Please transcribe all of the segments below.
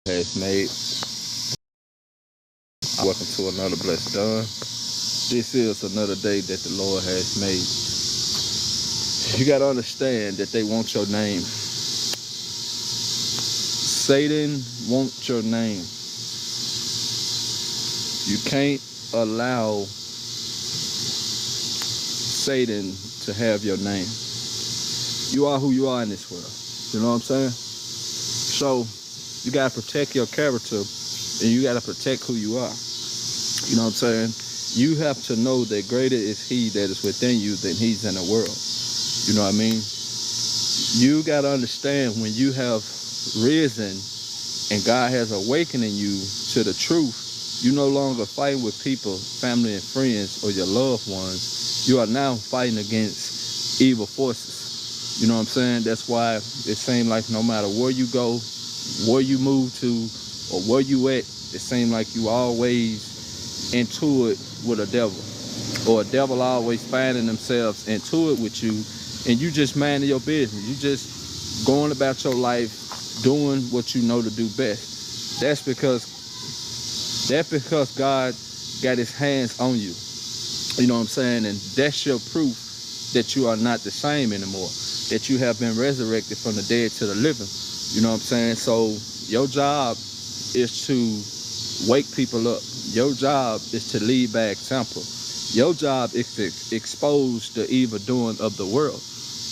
has made. Welcome to another blessed dawn. This is another day that the Lord has made. You got to understand that they want your name. Satan wants your name. You can't allow Satan to have your name. You are who you are in this world. You know what I'm saying? So you got to protect your character and you got to protect who you are. You know what I'm saying? You have to know that greater is he that is within you than he's in the world. You know what I mean? You got to understand when you have risen and God has awakened you to the truth, you no longer fighting with people, family and friends, or your loved ones. You are now fighting against evil forces. You know what I'm saying? That's why it seems like no matter where you go, where you move to, or where you at, it seems like you always into it with a devil. Or a devil always finding themselves into it with you, and you just minding your business. You just going about your life, doing what you know to do best. That's because God got his hands on you. You know what I'm saying? And that's your proof that you are not the same anymore, that you have been resurrected from the dead to the living. You know what I'm saying? So your job is to wake people up. Your job is to lead by example. Your job is to expose the evil doing of the world.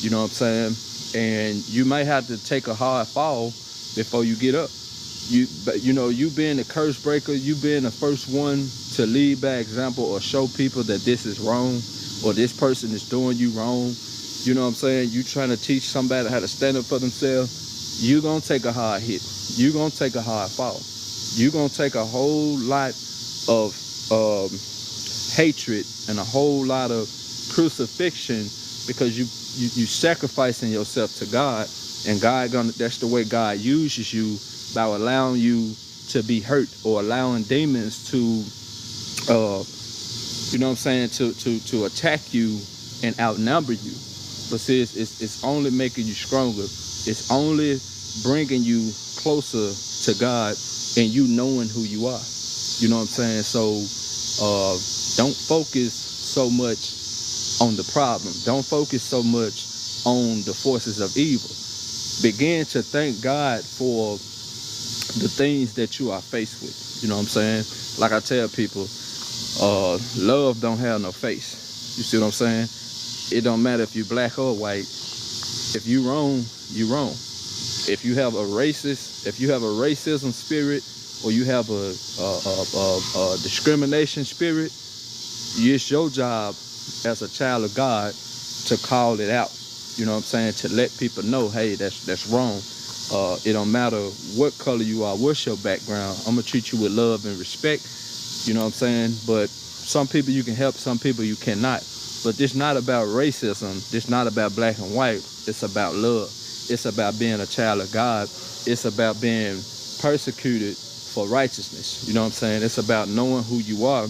You know what I'm saying? And you may have to take a hard fall before you get up. You being the curse breaker, you being the first one to lead by example or show people that this is wrong or this person is doing you wrong. You know what I'm saying? You trying to teach somebody how to stand up for themselves. You gonna take a hard hit. You gonna take a hard fall. You gonna take a whole lot of hatred and a whole lot of crucifixion because you sacrificing yourself to God, and that's the way God uses you, by allowing you to be hurt or allowing demons to you know what I'm saying, to attack you and outnumber you. But see, it's only making you stronger. It's only bringing you closer to God and you knowing who you are. You know what I'm saying? So don't focus so much on the problem. Don't focus so much on the forces of evil. Begin to thank God for the things that you are faced with. You know what I'm saying? Like I tell people, love don't have no face. You see what I'm saying? It don't matter if you're black or white. If you wrong, you wrong. If you have a racism spirit, or you have a discrimination spirit, it's your job as a child of God to call it out. You know what I'm saying? To let people know, hey, that's wrong. It don't matter what color you are, what's your background. I'm gonna treat you with love and respect. You know what I'm saying? But some people you can help, some people you cannot. But this not about racism. This not about black and white. It's about love. It's about being a child of God. It's about being persecuted for righteousness. You know what I'm saying? It's about knowing who you are,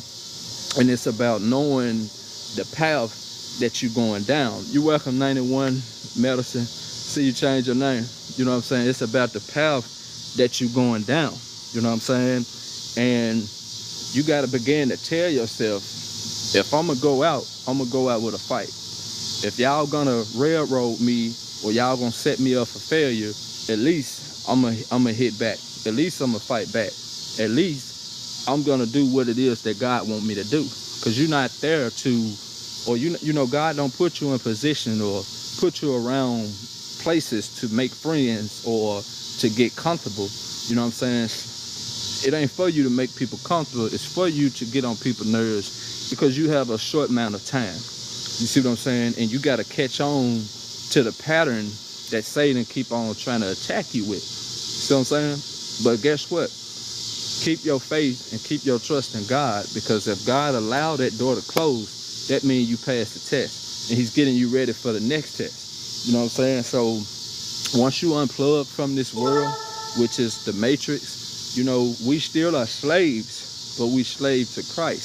and it's about knowing the path that you're going down. You're welcome, 91 Medicine. See you change your name. You know what I'm saying? It's about the path that you're going down. You know what I'm saying? And you got to begin to tell yourself, if I'm going to go out, I'm going to go out with a fight. If y'all going to railroad me or y'all going to set me up for failure, at least I'm going to hit back. At least I'm going to fight back. At least I'm going to do what it is that God want me to do. Because you're not there to, or you know, God don't put you in position or put you around places to make friends or to get comfortable. You know what I'm saying? It ain't for you to make people comfortable. It's for you to get on people's nerves because you have a short amount of time. You see what I'm saying? And you got to catch on to the pattern that Satan keep on trying to attack you with. See what I'm saying? But guess what? Keep your faith and keep your trust in God, because if God allowed that door to close, that means you passed the test and he's getting you ready for the next test. You know what I'm saying? So once you unplug from this world, which is the matrix, you know, we still are slaves, but we slave to Christ.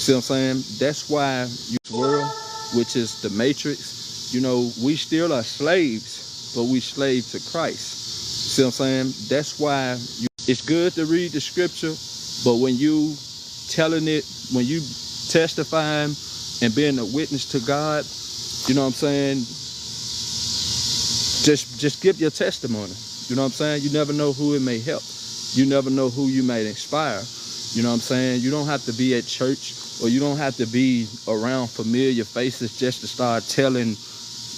See what I'm saying? That's why you world, which is the matrix, you know, we still are slaves, but we slave to Christ. See what I'm saying? That's why you It's good to read the scripture, but when you telling it, when you testifying and being a witness to God, you know what I'm saying? Just give your testimony. You know what I'm saying? You never know who it may help. You never know who you may inspire. You know what I'm saying? You don't have to be at church, or you don't have to be around familiar faces just to start telling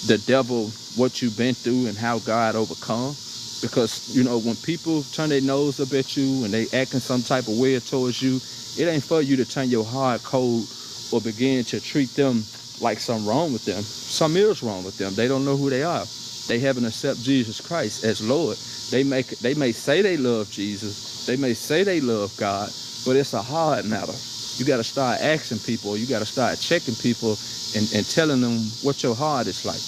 the devil what you've been through and how God overcome. Because, you know, when people turn their nose up at you and they acting some type of way towards you, it ain't for you to turn your heart cold or begin to treat them like something wrong with them. Something is wrong with them. They don't know who they are. They haven't accepted Jesus Christ as Lord. They may say they love Jesus. They may say they love God, but it's a hard matter. You got to start asking people. You got to start checking people and telling them what your heart is like.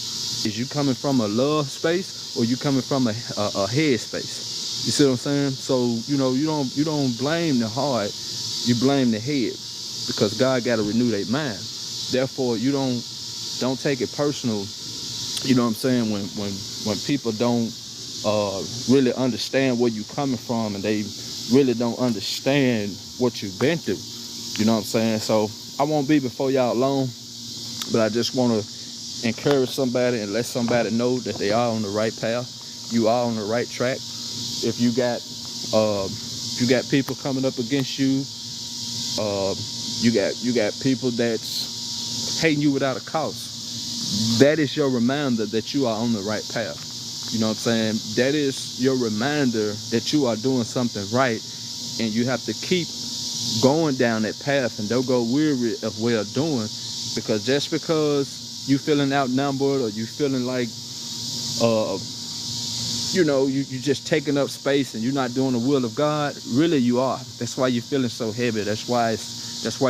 Is you coming from a love space, or you coming from a head space? You see what I'm saying? So, you know, you don't blame the heart, you blame the head, because God got to renew their mind. Therefore, you don't take it personal. You know what I'm saying? When people don't really understand where you coming from, and they really don't understand what you've been through. You know what I'm saying? So I won't be before y'all long, but I just want to encourage somebody and let somebody know that they are on the right path. You are on the right track. If you got people coming up against you, you got people that's hating you without a cause. That is your reminder that you are on the right path. You know what I'm saying? That is your reminder that you are doing something right, and you have to keep going down that path and don't go weary of well doing, because just because you feeling outnumbered, or you feeling like you just taking up space and you're not doing the will of God, really you are. That's why you're feeling so heavy. That's why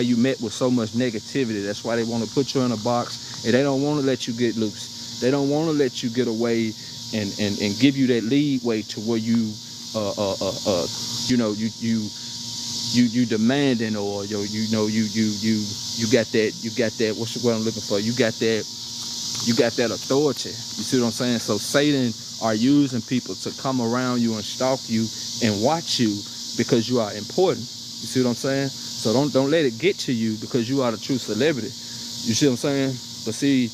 you met with so much negativity. That's why they want to put you in a box, and they don't want to let you get loose. They don't want to let you get away and give you that leeway to where you demanding, or you got that what's the word I'm looking for? You got that authority. You see what I'm saying? So Satan are using people to come around you and stalk you and watch you because you are important. You see what I'm saying? So don't let it get to you because you are the true celebrity. You see what I'm saying? But see,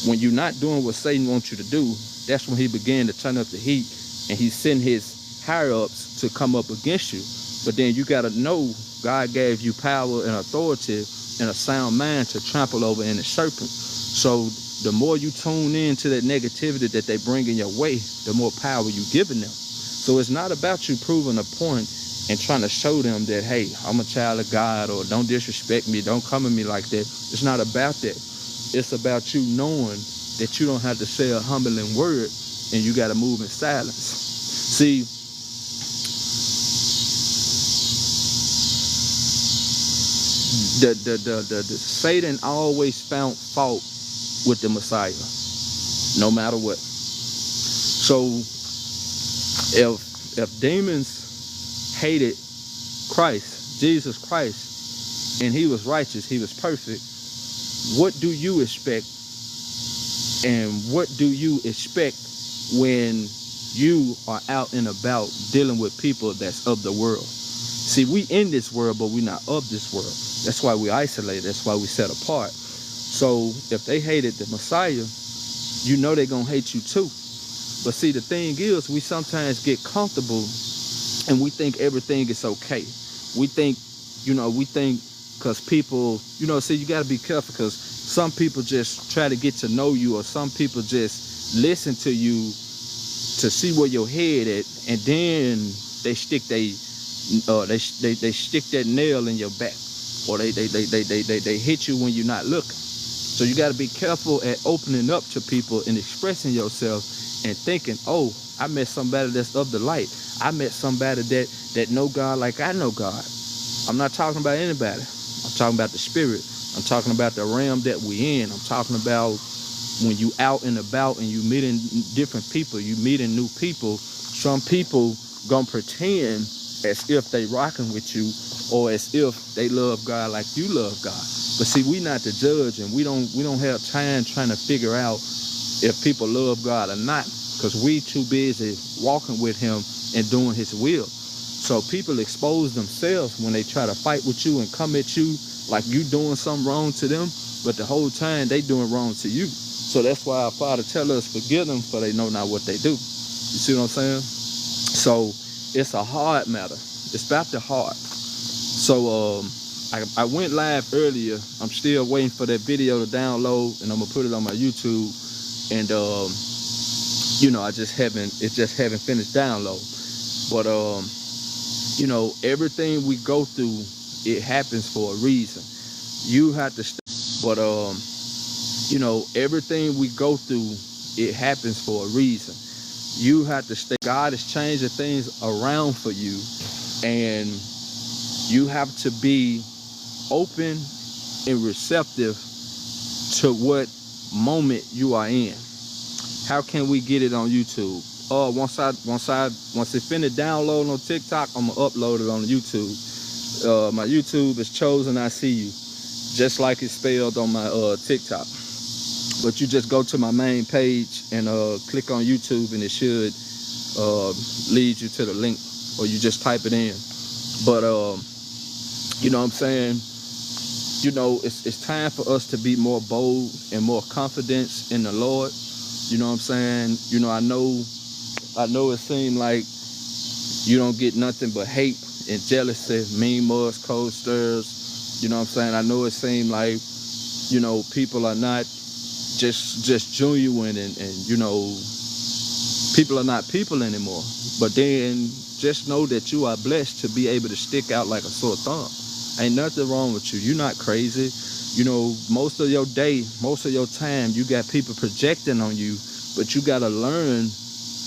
when you're not doing what Satan wants you to do, that's when he began to turn up the heat, and he sent his higher-ups to come up against you. But then you got to know God gave you power and authority and a sound mind to trample over any serpent. So the more you tune in to that negativity that they bring in your way, the more power you giving them. So it's not about you proving a point and trying to show them that, hey, I'm a child of God, or don't disrespect me, don't come at me like that. It's not about that. It's about you knowing that you don't have to say a humbling word, and you got to move in silence. See, the Satan always found fault with the Messiah, no matter what. So if demons hated Christ, Jesus Christ, and he was righteous, he was perfect, what do you expect? And what do you expect when you are out and about dealing with people that's of the world? See, we in this world, but we're not of this world. That's why we isolated. That's why we set apart. So if they hated the Messiah, you know they're going to hate you too. But see, the thing is, we sometimes get comfortable and we think everything is okay. We think because people, see, you got to be careful, because some people just try to get to know you, or some people just listen to you to see where your head at, and then they stick they stick that nail in your back, or they hit you when you're not looking. So you got to be careful at opening up to people and expressing yourself and thinking, oh, I met somebody that's of the light. I met somebody that know God like I know God. I'm not talking about anybody. I'm talking about the spirit. I'm talking about the realm that we in. I'm talking about when you out and about and you meeting different people, you meeting new people. Some people gonna pretend as if they rocking with you, or as if they love God like you love God. But see, we not the judge, and we don't have time trying to figure out if people love God or not, because we too busy walking with him and doing his will. So people expose themselves when they try to fight with you and come at you like you doing something wrong to them, but the whole time they doing wrong to you. So that's why our Father tell us, forgive them, for they know not what they do. You see what I'm saying? So it's a hard matter. It's about the heart. So I went live earlier. I'm still waiting for that video to download, and I'm gonna put it on my YouTube. And you know, it just haven't finished download. But you know, everything we go through, it happens for a reason. You have to but you know, everything we go through, it happens for a reason. You have to stay. God is changing things around for you, and you have to be open and receptive to what moment you are in. How can we get it on YouTube? Once it finish download on TikTok, I'm gonna upload it on YouTube. My YouTube is Chosen I See You, just like it's spelled on my TikTok. But you just go to my main page and click on YouTube, and it should lead you to the link, or you just type it in. But you know what I'm saying? You know, it's time for us to be more bold and more confidence in the Lord. You know what I'm saying? You know, I know it seemed like you don't get nothing but hate and jealousy, mean mugs, cold stirs. You know what I'm saying? I know it seemed like, you know, people are not just genuine, and you know, people are not people anymore. But then just know that you are blessed to be able to stick out like a sore thumb. Ain't nothing wrong with you. You're not crazy. You know, most of your day, most of your time, you got people projecting on you, but you got to learn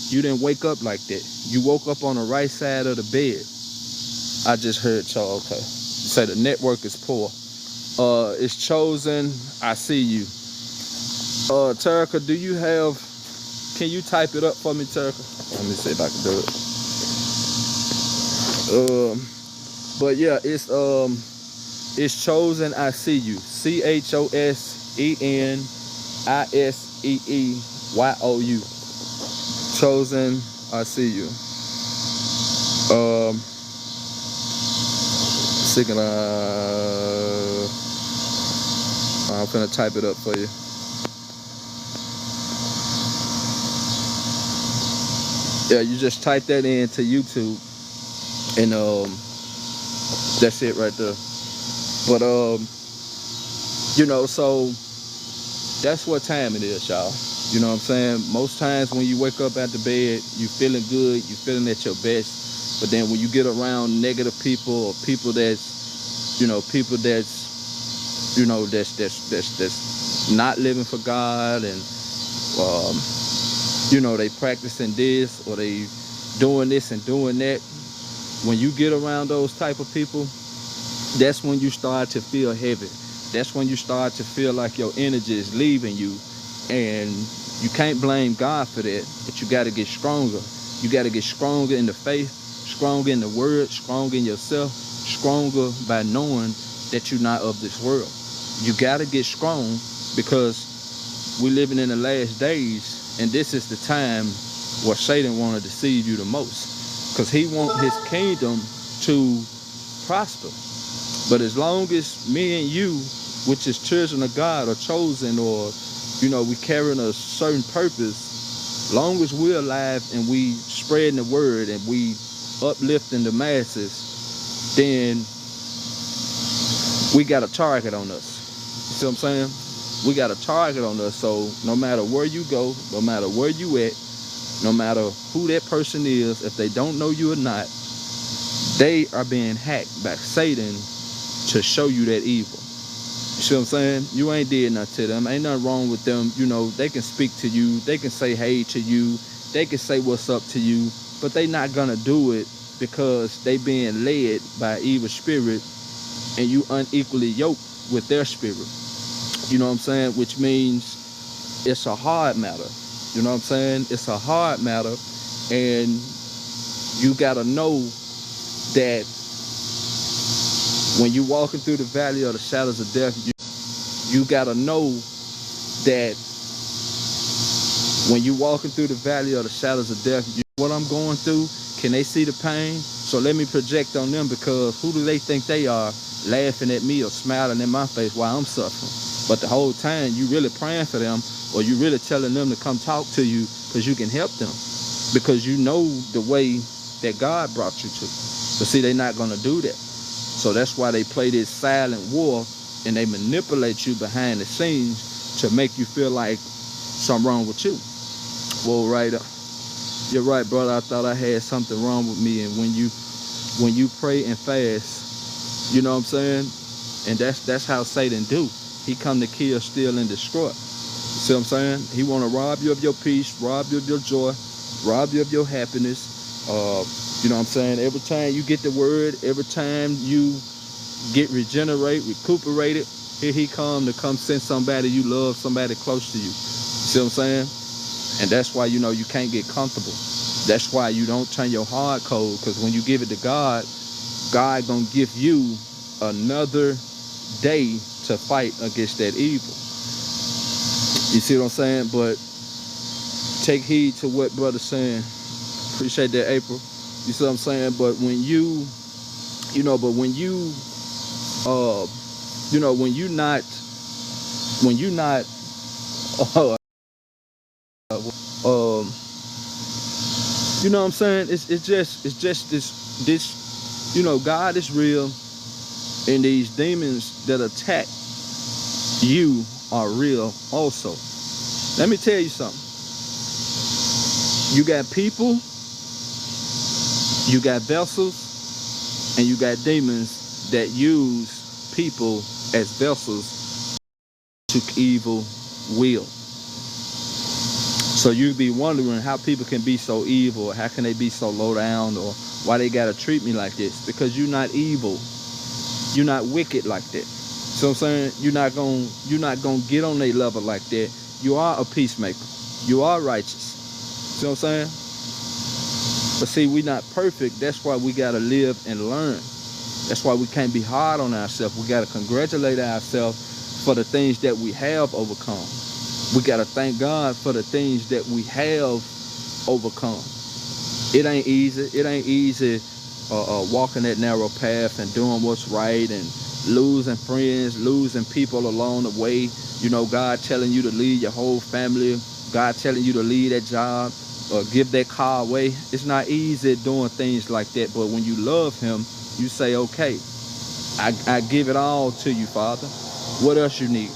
you didn't wake up like that. You woke up on the right side of the bed. I just heard y'all, okay. Say the network is poor. It's Chosen I See You. Terica, do you have, can you type it up for me, Terica? Let me see if I can do it. But yeah, it's Chosen I See You. CHOSENISEEYOU. Chosen I See You. I'm gonna type it up for you. Yeah, you just type that into YouTube, and that's it right there. But you know, so that's what time it is, y'all. You know what I'm saying? Most times when you wake up out the bed, you feeling good, you feeling at your best. But then when you get around negative people, or people that's, you know, that's not living for God, and you know, they practicing this, or they doing this and doing that. When you get around those type of people, that's when you start to feel heavy. That's when you start to feel like your energy is leaving you. And you can't blame God for that, but you got to get stronger. You got to get stronger in the faith, stronger in the word, stronger in yourself, stronger by knowing that you're not of this world. You got to get strong, because we're living in the last days, and this is the time where Satan want to deceive you the most, because he wants his kingdom to prosper. But as long as me and you, which is children of God, are chosen, or you know, we carrying a certain purpose, long as we're alive and we spreading the word and we uplifting the masses, then we got a target on us. You see what I'm saying? We got a target on us. So no matter where you go, no matter where you at, no matter who that person is, if they don't know you or not, they are being hacked by Satan to show you that evil. You see what I'm saying? You ain't did nothing to them. Ain't nothing wrong with them. You know, they can speak to you. They can say hey to you. They can say what's up to you. But they not going to do it because they being led by evil spirit, and you unequally yoked with their spirit. You know what I'm saying? Which means it's a hard matter. You know what I'm saying? It's a hard matter. And you got to know that when you walking through the valley of the shadows of death, you got to know that when you walking through the valley of the shadows of death, what I'm going through, can they see the pain? So let me project on them, because who do they think they are, laughing at me or smiling in my face while I'm suffering? But the whole time you really praying for them, or you really telling them to come talk to you because you can help them, because you know the way that God brought you to. But see, they're not going to do that. So that's why they play this silent war, and they manipulate you behind the scenes to make you feel like something wrong with you. Well, right, you're right, brother. I thought I had something wrong with me. And when you pray and fast, you know what I'm saying? And that's how Satan do. He come to kill, steal, and destroy. See what I'm saying? He want to rob you of your peace, rob you of your joy, rob you of your happiness. You know what I'm saying? Every time you get the word, every time you get recuperated, here he come to send somebody you love, somebody close to you. See what I'm saying? And that's why, you know, you can't get comfortable. That's why you don't turn your heart cold, because when you give it to God, God gonna give you another day to fight against that evil. You see what I'm saying? But take heed to what brother's saying. Appreciate that, April. You see what I'm saying? But when you not, when you not, you know what I'm saying? It's just this, you know, God is real, and these demons that attack you are real also. Let me tell you something. You got people, you got vessels, and you got demons that use people as vessels to evil will. So you'd be wondering how people can be so evil, or how can they be so low down, or why they gotta treat me like this. Because you're not evil, you're not wicked like that. So I'm saying, you're not gonna get on their level like that. You are a peacemaker, you are righteous. See what I'm saying? But see, we're not perfect. That's why we gotta live and learn. That's why we can't be hard on ourselves. We gotta congratulate ourselves for the things that we have overcome. We gotta thank God for the things that we have overcome. It ain't easy. It ain't easy walking that narrow path and doing what's right, and losing friends, losing people along the way. You know, God telling you to leave your whole family. God telling you to leave that job or give that car away. It's not easy doing things like that. But when you love him, you say, okay, I give it all to you, Father. What else you need?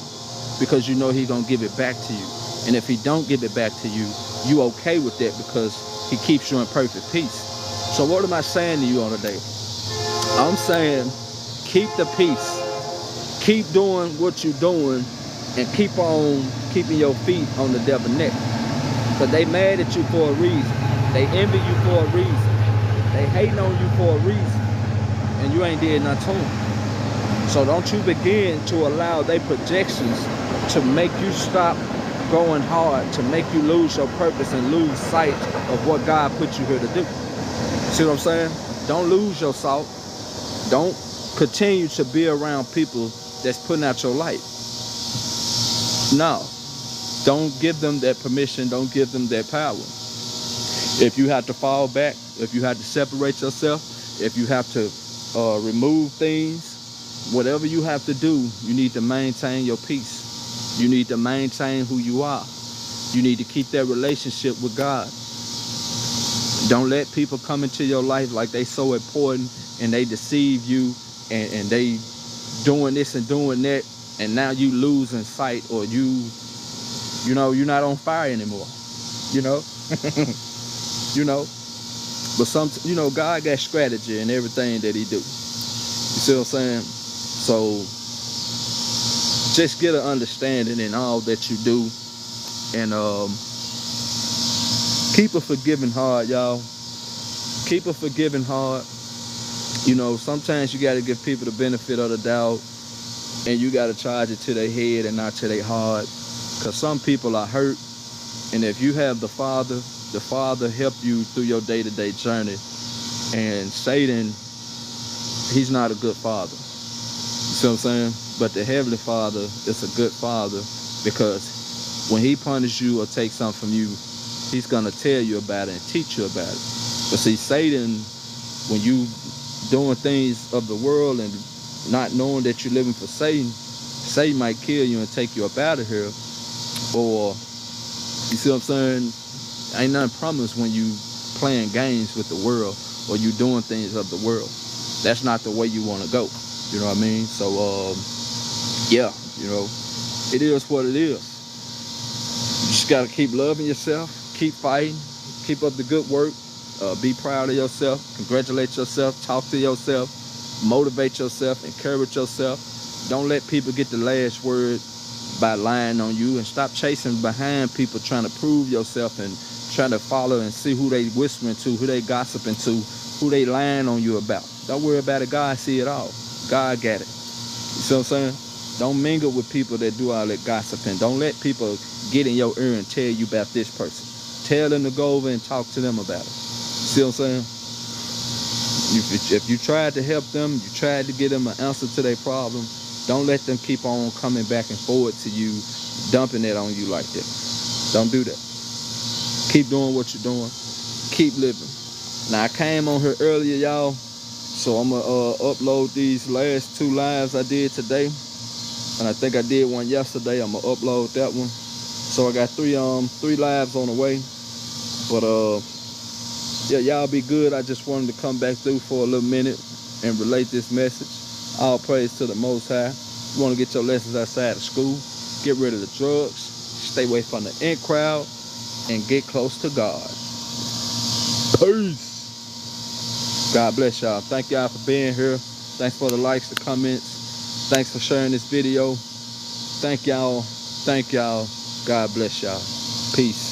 Because you know he's going to give it back to you. And if he don't give it back to you, you okay with that, because he keeps you in perfect peace. So what am I saying to you on today? I'm saying keep the peace. Keep doing what you're doing, and keep on keeping your feet on the devil's neck. Because they mad at you for a reason. They envy you for a reason. They hating on you for a reason. And you ain't did nothing to them. So don't you begin to allow their projections to make you stop going hard, to make you lose your purpose and lose sight of what God put you here to do. See what I'm saying? Don't lose your salt. Don't continue to be around people that's putting out your light. No. Don't give them that permission. Don't give them that power. If you have to fall back, if you have to separate yourself, if you have to remove things, whatever you have to do, you need to maintain your peace. You need to maintain who you are. You need to keep that relationship with God. Don't let people come into your life like they so important, and they deceive you, and they doing this and doing that, and now you losing sight, or you know, you're not on fire anymore. You know? You know? But you know, God got strategy in everything that he do. You see what I'm saying? So just get an understanding in all that you do, and keep a forgiving heart, y'all. Keep a forgiving heart. You know, sometimes you got to give people the benefit of the doubt, and you got to charge it to their head and not to their heart, because some people are hurt. And if you have the Father help you through your day-to-day journey. And Satan, he's not a good father. You see what I'm saying? But the Heavenly Father is a good father, because when he punishes you or takes something from you, he's going to tell you about it and teach you about it. But see, Satan when you doing things of the world and not knowing that you're living for Satan, Satan might kill you and take you up out of here. Or, you see what I'm saying? Ain't nothing promised when you playing games with the world or you doing things of the world. That's not the way you want to go. You know what I mean? So, yeah, you know, it is what it is. You just got to keep loving yourself, keep fighting, keep up the good work, be proud of yourself, congratulate yourself, talk to yourself, motivate yourself, encourage yourself. Don't let people get the last word by lying on you, and stop chasing behind people trying to prove yourself and trying to follow and see who they whispering to, who they gossiping to, who they lying on you about. Don't worry about it. God see it all. God got it. You see what I'm saying? Don't mingle with people that do all that gossiping. Don't let people get in your ear and tell you about this person. Tell them to go over and talk to them about it. See what I'm saying? If you tried to help them, you tried to get them an answer to their problem, don't let them keep on coming back and forward to you, dumping it on you like that. Don't do that. Keep doing what you're doing. Keep living. Now, I came on here earlier, y'all, so I'm going to upload these last 2 lives I did today. And I think I did one yesterday. I'm going to upload that one. So I got 3 lives on the way. But, yeah, y'all be good. I just wanted to come back through for a little minute and relate this message. All praise to the Most High. You want to get your lessons outside of school. Get rid of the drugs. Stay away from the in crowd. And get close to God. Peace. God bless y'all. Thank y'all for being here. Thanks for the likes, the comments. Thanks for sharing this video. Thank y'all. Thank y'all. God bless y'all. Peace.